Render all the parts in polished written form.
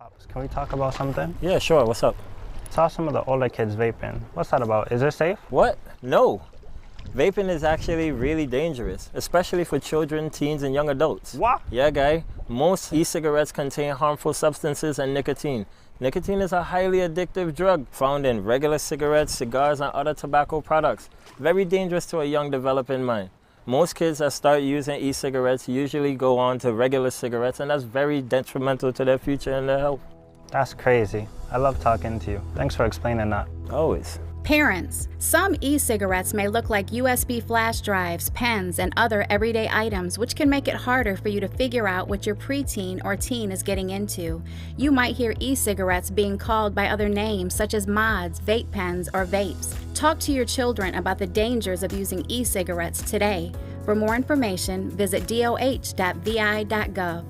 Pops, can we talk about something? Yeah, sure. What's up? Saw some of the older kids vaping. What's that about? Is it safe? What? No. Vaping is actually really dangerous, especially for children, teens, and young adults. What? Yeah, guy. Most e-cigarettes contain harmful substances and nicotine. Nicotine is a highly addictive drug found in regular cigarettes, cigars, and other tobacco products. Very dangerous to a young developing mind. Most kids that start using e-cigarettes usually go on to regular cigarettes, and that's very detrimental to their future and their health. That's crazy. I love talking to you. Thanks for explaining that. Always. Parents, some e-cigarettes may look like USB flash drives, pens, and other everyday items, which can make it harder for you to figure out what your preteen or teen is getting into. You might hear e-cigarettes being called by other names such as mods, vape pens, or vapes. Talk to your children about the dangers of using e-cigarettes today. For more information, visit doh.vi.gov.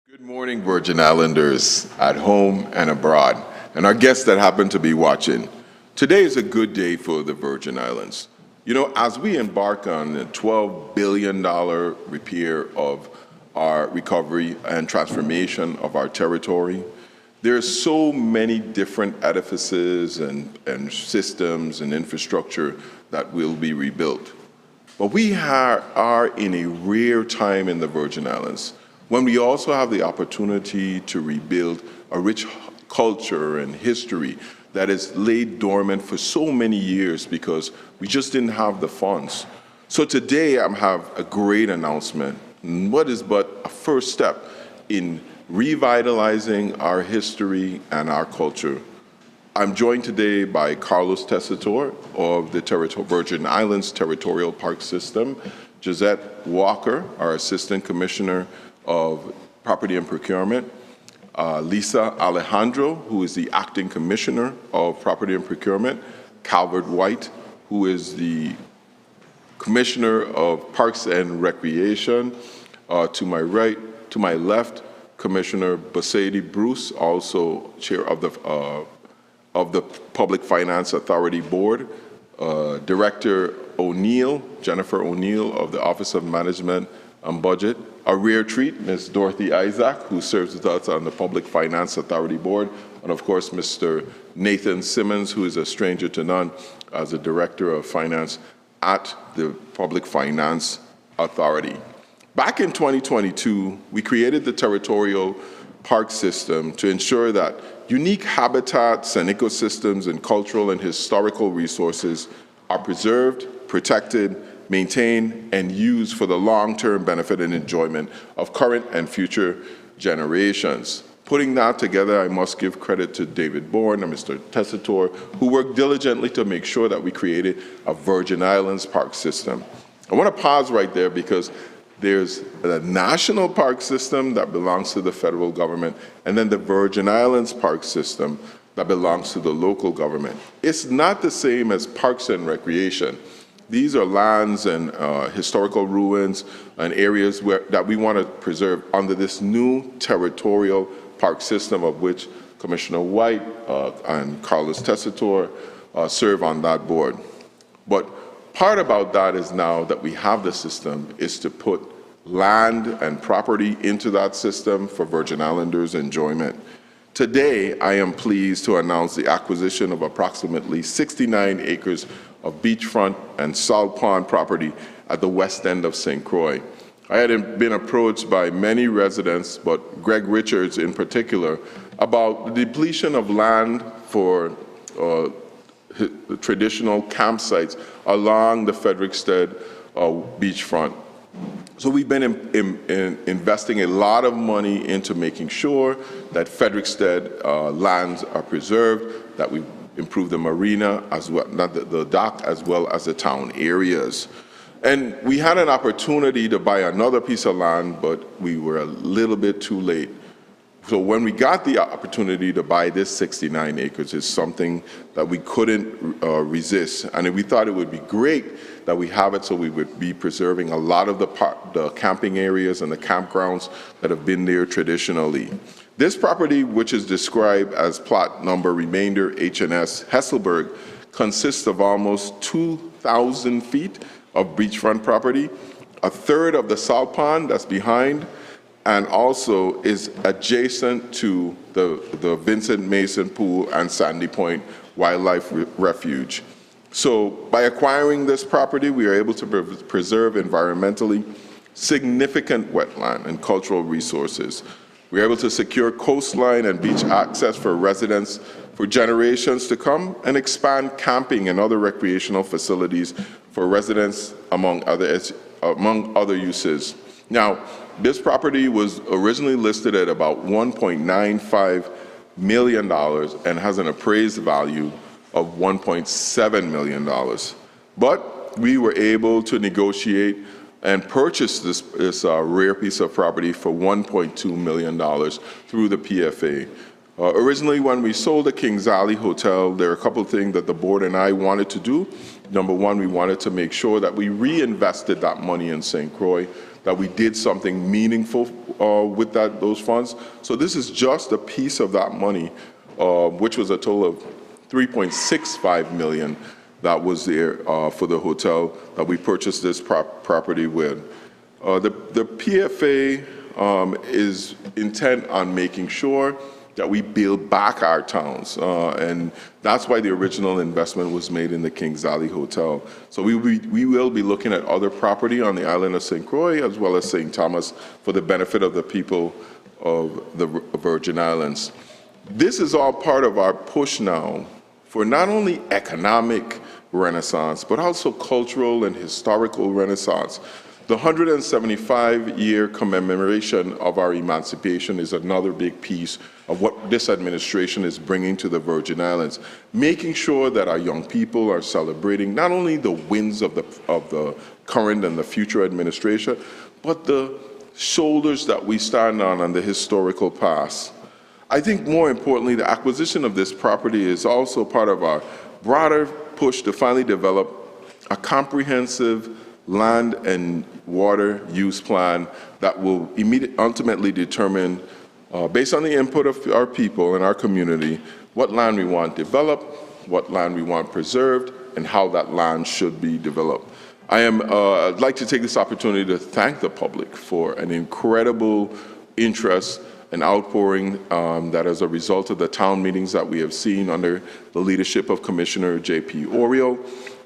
Good morning, Virgin Islanders at home and abroad, and our guests that happen to be watching. Today is a good day for the Virgin Islands. You know, as we embark on a $12 billion repair of our recovery and transformation of our territory, there's so many different edifices and systems and infrastructure that will be rebuilt. But we are in a rare time in the Virgin Islands when we also have the opportunity to rebuild a rich culture and history that is laid dormant for so many years because we just didn't have the funds. So today I have a great announcement, what is but a first step in revitalizing our history and our culture. I'm joined today by Carlos Tessitore of the Virgin Islands Territorial Park System, Josette Walker, our Assistant Commissioner of Property and Procurement, Lisa Alejandro, who is the Acting Commissioner of Property and Procurement, Calvert White, who is the Commissioner of Parks and Recreation, to my right, to my left, Commissioner Basadi Bruce, also Chair of the Public Finance Authority Board, Director O'Neill, Jennifer O'Neill of the Office of Management and Budget. A rare treat, Ms. Dorothy Isaac, who serves with us on the Public Finance Authority Board, and of course, Mr. Nathan Simmons, who is a stranger to none, as the Director of Finance at the Public Finance Authority. Back in 2022, we created the Territorial Park System to ensure that unique habitats and ecosystems and cultural and historical resources are preserved, protected, maintained, and used for the long-term benefit and enjoyment of current and future generations. Putting that together, I must give credit to David Bourne and Mr. Tessitore, who worked diligently to make sure that we created a Virgin Islands park system. I want to pause right there because there's a national park system that belongs to the federal government, and then the Virgin Islands park system that belongs to the local government. It's not the same as parks and recreation. These are lands and historical ruins and areas that we want to preserve under this new territorial park system, of which Commissioner White and Carlos Tessitore serve on that board. But part about that is now that we have the system is to put land and property into that system for Virgin Islanders' enjoyment. Today, I am pleased to announce the acquisition of approximately 69 acres of beachfront and salt pond property at the west end of St. Croix. I had been approached by many residents, but Greg Richards in particular, about the depletion of land for the traditional campsites along the Frederiksted beachfront. So we've been investing a lot of money into making sure that Frederiksted lands are preserved, that we improve the marina as well, not the dock, as well as the town areas. And we had an opportunity to buy another piece of land, but we were a little bit too late. So when we got the opportunity to buy this 69 acres, it's something that we couldn't resist. And we thought it would be great that we have it, so we would be preserving a lot of the camping areas and the campgrounds that have been there traditionally. This property, which is described as plot number remainder HNS Hesselberg, consists of almost 2,000 feet of beachfront property, a third of the salt pond that's behind, and also is adjacent to the Vincent Mason Pool and Sandy Point Wildlife Refuge. So by acquiring this property, we are able to preserve environmentally significant wetland and cultural resources. We are able to secure coastline and beach access for residents for generations to come and expand camping and other recreational facilities for residents among other uses. Now, this property was originally listed at about $1.95 million and has an appraised value of $1.7 million. But we were able to negotiate and purchase this rare piece of property for $1.2 million through the PFA. Originally, when we sold the Kings Alley Hotel, there are a couple of things that the board and I wanted to do. Number one, we wanted to make sure that we reinvested that money in St. Croix, that we did something meaningful with those funds. So this is just a piece of that money, which was a total of $3.65 million that was there for the hotel that we purchased this property with. The PFA is intent on making sure that we build back our towns, and that's why the original investment was made in the Kings Alley Hotel. So we will be looking at other property on the island of St. Croix as well as St. Thomas for the benefit of the people of the Virgin Islands. This is all part of our push now for not only economic renaissance, but also cultural and historical renaissance. The 175-year commemoration of our emancipation is another big piece of what this administration is bringing to the Virgin Islands, making sure that our young people are celebrating not only the wins of the current and the future administration, but the shoulders that we stand on and the historical past. I think more importantly, the acquisition of this property is also part of our broader push to finally develop a comprehensive land and water use plan that will ultimately determine, based on the input of our people and our community, what land we want developed, what land we want preserved, and how that land should be developed. I'd like to take this opportunity to thank the public for an incredible interest and outpouring that as a result of the town meetings that we have seen under the leadership of Commissioner J.P. Oriel.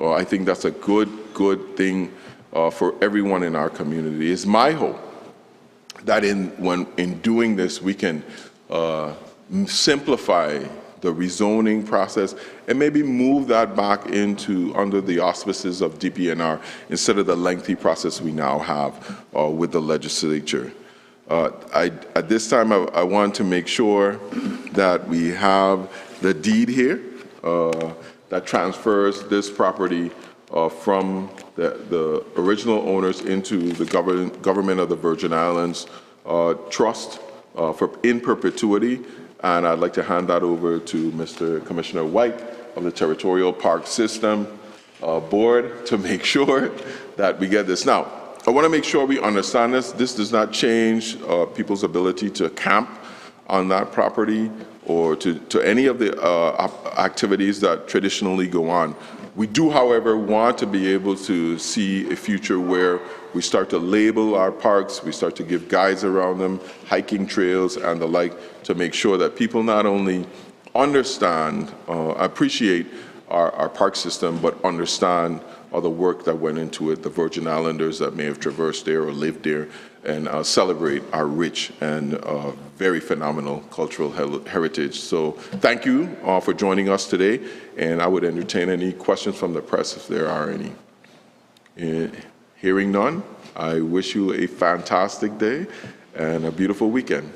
I think that's a good thing for everyone in our community. It's my hope that in doing this, we can simplify the rezoning process and maybe move that back into under the auspices of DPNR instead of the lengthy process we now have with the legislature. At this time, I want to make sure that we have the deed here that transfers this property from the original owners into the government of the Virgin Islands trust in perpetuity. And I'd like to hand that over to Mr. Commissioner White of the Territorial Park System Board to make sure that we get this. Now, I want to make sure we understand this. This does not change people's ability to camp on that property or to any of the activities that traditionally go on. We do, however, want to be able to see a future where we start to label our parks, we start to give guides around them, hiking trails and the like, to make sure that people not only understand, appreciate our park system, but understand all the work that went into it, the Virgin Islanders that may have traversed there or lived there, and celebrate our rich and very phenomenal cultural heritage. So thank you for joining us today, and I would entertain any questions from the press if there are any. Hearing none, I wish you a fantastic day and a beautiful weekend.